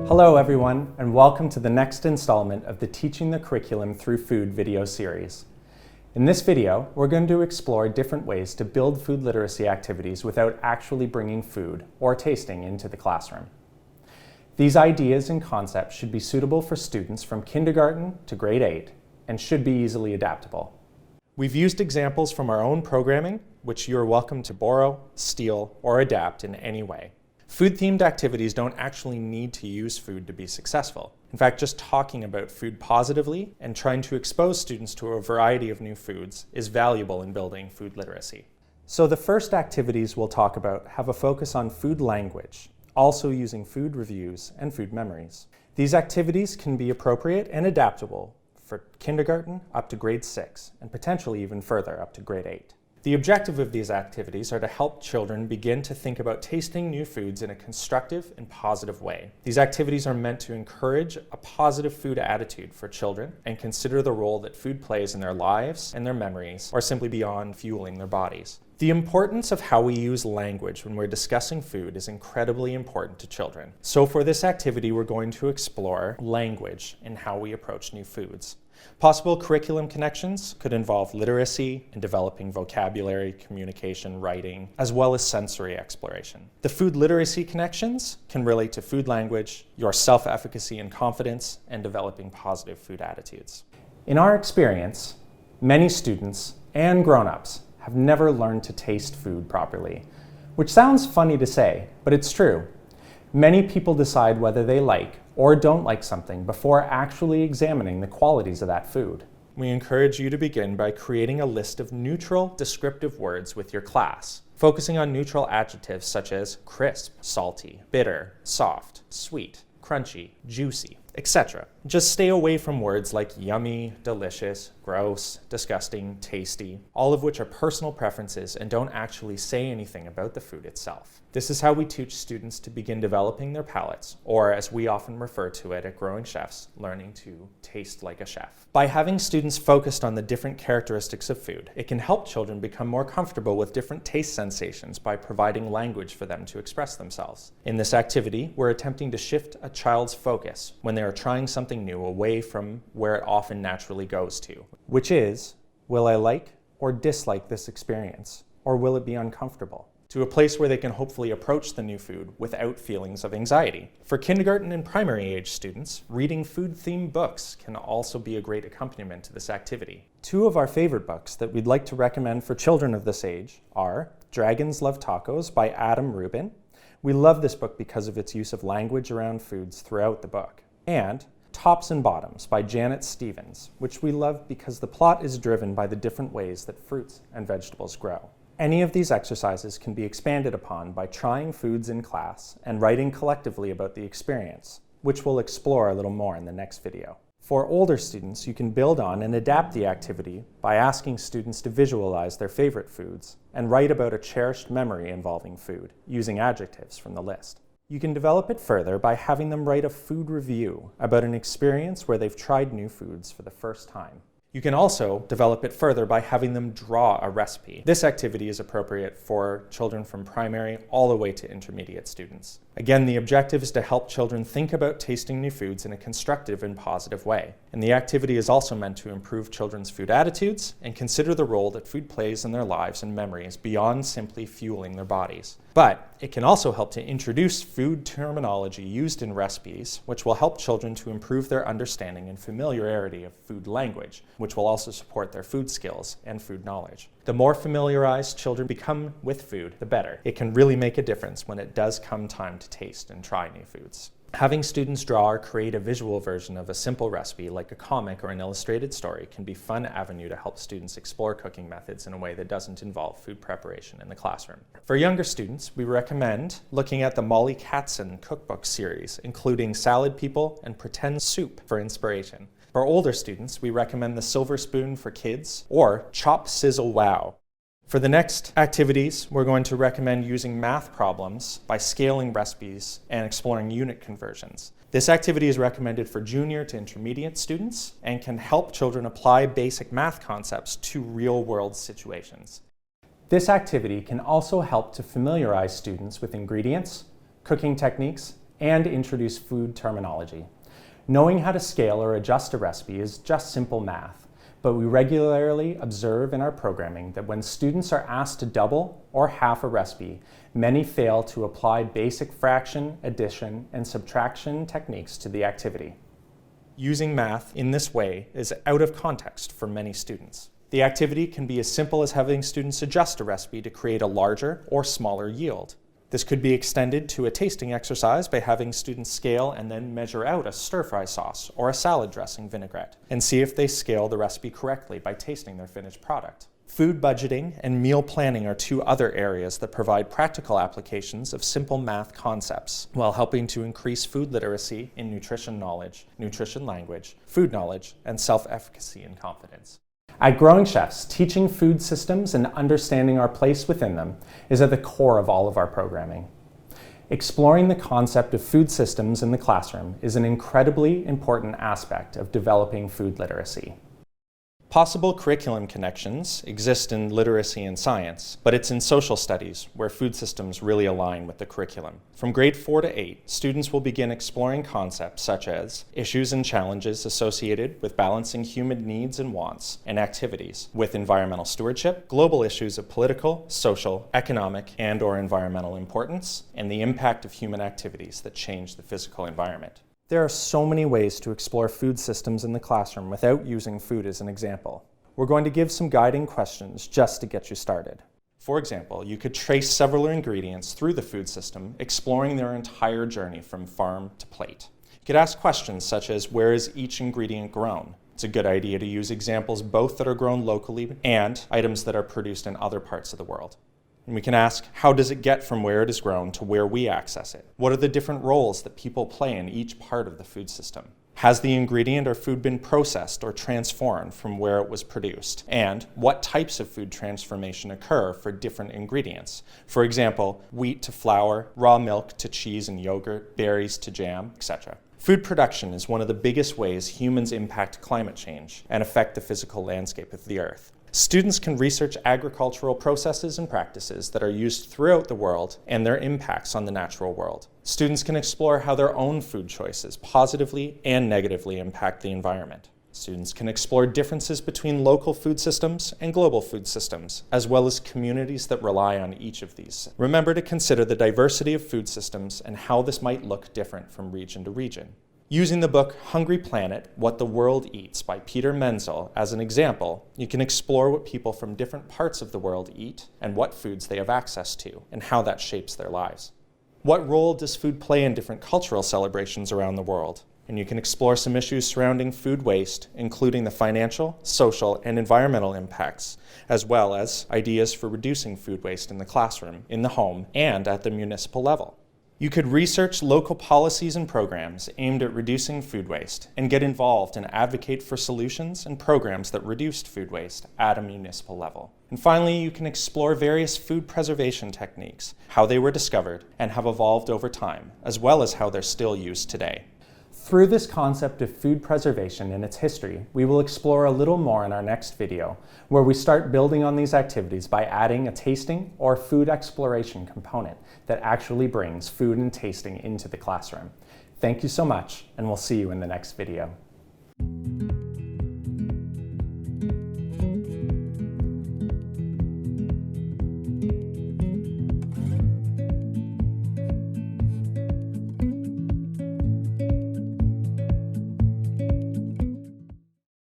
Hello everyone, and welcome to the next installment of the Teaching the Curriculum Through Food video series. In this video, we're going to explore different ways to build food literacy activities without actually bringing food or tasting into the classroom. These ideas and concepts should be suitable for students from kindergarten to grade 8 and should be easily adaptable. We've used examples from our own programming, which you're welcome to borrow, steal, or adapt in any way. Food-themed activities don't actually need to use food to be successful. In fact, just talking about food positively and trying to expose students to a variety of new foods is valuable in building food literacy. So the first activities we'll talk about have a focus on food language, also using food reviews and food memories. These activities can be appropriate and adaptable for kindergarten up to grade 6 and potentially even further up to grade 8. The objective of these activities are to help children begin to think about tasting new foods in a constructive and positive way. These activities are meant to encourage a positive food attitude for children and consider the role that food plays in their lives and their memories, or simply beyond fueling their bodies. The importance of how we use language when we're discussing food is incredibly important to children. So for this activity, we're going to explore language and how we approach new foods. Possible curriculum connections could involve literacy and developing vocabulary, communication, writing, as well as sensory exploration. The food literacy connections can relate to food language, your self-efficacy and confidence, and developing positive food attitudes. In our experience, many students and grown-ups have never learned to taste food properly, which sounds funny to say, but it's true. Many people decide whether they like or don't like something before actually examining the qualities of that food. We encourage you to begin by creating a list of neutral, descriptive words with your class, focusing on neutral adjectives such as crisp, salty, bitter, soft, sweet, crunchy, juicy, etc. Just stay away from words like yummy, delicious, gross, disgusting, tasty, all of which are personal preferences and don't actually say anything about the food itself. This is how we teach students to begin developing their palates, or as we often refer to it at Growing Chefs, learning to taste like a chef. By having students focused on the different characteristics of food, it can help children become more comfortable with different taste sensations by providing language for them to express themselves. In this activity, we're attempting to shift a child's focus when they are trying something new away from where it often naturally goes to, which is, will I like or dislike this experience, or will it be uncomfortable? To a place where they can hopefully approach the new food without feelings of anxiety. For kindergarten and primary age students, reading food-themed books can also be a great accompaniment to this activity. Two of our favorite books that we'd like to recommend for children of this age are Dragons Love Tacos by Adam Rubin. We love this book because of its use of language around foods throughout the book. And Tops and Bottoms by Janet Stevens, which we love because the plot is driven by the different ways that fruits and vegetables grow. Any of these exercises can be expanded upon by trying foods in class and writing collectively about the experience, which we'll explore a little more in the next video. For older students, you can build on and adapt the activity by asking students to visualize their favorite foods and write about a cherished memory involving food, using adjectives from the list. You can develop it further by having them write a food review about an experience where they've tried new foods for the first time. You can also develop it further by having them draw a recipe. This activity is appropriate for children from primary all the way to intermediate students. Again, the objective is to help children think about tasting new foods in a constructive and positive way. And the activity is also meant to improve children's food attitudes and consider the role that food plays in their lives and memories beyond simply fueling their bodies. But it can also help to introduce food terminology used in recipes, which will help children to improve their understanding and familiarity of food language, which will also support their food skills and food knowledge. The more familiarized children become with food, the better. It can really make a difference when it does come time to taste and try new foods. Having students draw or create a visual version of a simple recipe like a comic or an illustrated story can be a fun avenue to help students explore cooking methods in a way that doesn't involve food preparation in the classroom. For younger students, we recommend looking at the Molly Katzen cookbook series, including Salad People and Pretend Soup for inspiration. For older students, we recommend The Silver Spoon for Kids or Chop Sizzle Wow. For the next activities, we're going to recommend using math problems by scaling recipes and exploring unit conversions. This activity is recommended for junior to intermediate students and can help children apply basic math concepts to real-world situations. This activity can also help to familiarize students with ingredients, cooking techniques, and introduce food terminology. Knowing how to scale or adjust a recipe is just simple math, but we regularly observe in our programming that when students are asked to double or half a recipe, many fail to apply basic fraction, addition, and subtraction techniques to the activity. Using math in this way is out of context for many students. The activity can be as simple as having students adjust a recipe to create a larger or smaller yield. This could be extended to a tasting exercise by having students scale and then measure out a stir-fry sauce or a salad dressing vinaigrette and see if they scale the recipe correctly by tasting their finished product. Food budgeting and meal planning are two other areas that provide practical applications of simple math concepts while helping to increase food literacy in nutrition knowledge, nutrition language, food knowledge, and self-efficacy and confidence. At Growing Chefs, teaching food systems and understanding our place within them is at the core of all of our programming. Exploring the concept of food systems in the classroom is an incredibly important aspect of developing food literacy. Possible curriculum connections exist in literacy and science, but it's in social studies where food systems really align with the curriculum. From grade 4 to 8, students will begin exploring concepts such as issues and challenges associated with balancing human needs and wants and activities with environmental stewardship, global issues of political, social, economic, and/or environmental importance, and the impact of human activities that change the physical environment. There are so many ways to explore food systems in the classroom without using food as an example. We're going to give some guiding questions just to get you started. For example, you could trace several ingredients through the food system, exploring their entire journey from farm to plate. You could ask questions such as, where is each ingredient grown? It's a good idea to use examples both that are grown locally and items that are produced in other parts of the world. And we can ask, how does it get from where it is grown to where we access it? What are the different roles that people play in each part of the food system? Has the ingredient or food been processed or transformed from where it was produced? And what types of food transformation occur for different ingredients? For example, wheat to flour, raw milk to cheese and yogurt, berries to jam, etc. Food production is one of the biggest ways humans impact climate change and affect the physical landscape of the earth. Students can research agricultural processes and practices that are used throughout the world and their impacts on the natural world. Students can explore how their own food choices positively and negatively impact the environment. Students can explore differences between local food systems and global food systems, as well as communities that rely on each of these. Remember to consider the diversity of food systems and how this might look different from region to region. Using the book Hungry Planet, What the World Eats by Peter Menzel as an example, you can explore what people from different parts of the world eat and what foods they have access to and how that shapes their lives. What role does food play in different cultural celebrations around the world? And you can explore some issues surrounding food waste, including the financial, social, and environmental impacts, as well as ideas for reducing food waste in the classroom, in the home, and at the municipal level. You could research local policies and programs aimed at reducing food waste and get involved and advocate for solutions and programs that reduced food waste at a municipal level. And finally, you can explore various food preservation techniques, how they were discovered and have evolved over time, as well as how they're still used today. Through this concept of food preservation and its history, we will explore a little more in our next video, where we start building on these activities by adding a tasting or food exploration component that actually brings food and tasting into the classroom. Thank you so much, and we'll see you in the next video.